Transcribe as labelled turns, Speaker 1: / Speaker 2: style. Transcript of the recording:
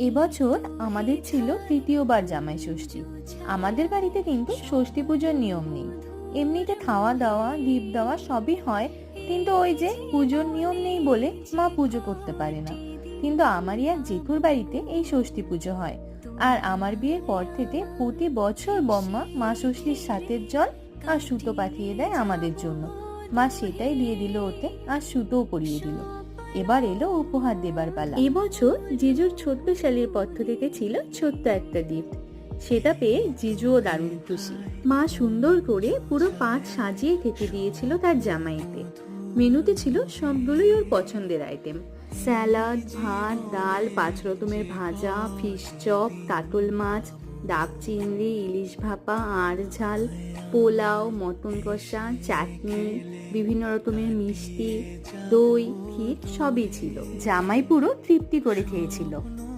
Speaker 1: এবছর আমাদের ছিল তৃতীয়বার জামাই ষষ্ঠী। আমাদের বাড়িতে কিন্তু ষষ্ঠী পুজোর নিয়ম নেই। এমনিতে খাওয়া দাওয়া দীপ দেওয়া সবই হয়, কিন্তু ওই যে পুজোর নিয়ম নেই বলে মা পুজো করতে পারে না। কিন্তু আমারই এক জেঠুর বাড়িতে এই ষষ্ঠী পুজো হয়, আর আমার বিয়ের পর থেকে প্রতি বছর বম্মা মা ষষ্ঠীর সাতের জল আর সুতো পাঠিয়ে দেয় আমাদের জন্য। মা সেটাই দিয়ে দিল ওতে, আর সুতোও পরিয়ে দিল। এবার এলো উপহার দেবার পালা। এবছর জিজুর ছোট্ট শালীর পক্ষ থেকে ছিল ছোট্ট একটা গিফট। সেটা পেয়ে জিজুও দারুণ খুশি। মা সুন্দর করে পুরো পাঁচ সাজিয়ে খেতে দিয়েছিল তার জামাইতে। মেনুতে ছিল সবগুলোই ওর পছন্দের আইটেম: স্যালাড, ভাত, ডাল, 5 রকমের ভাজা, ফিশ চপ, কাতল মাছ, ডাব চিংড়ি, ইলিশ ভাপা, আর ঝাল, পোলাও, মটন কষা, চাটনি, বিভিন্ন রকমের মিষ্টি, দই, ক্ষীর সবই ছিল। জামাই পুরো তৃপ্তি করে খেয়েছিল।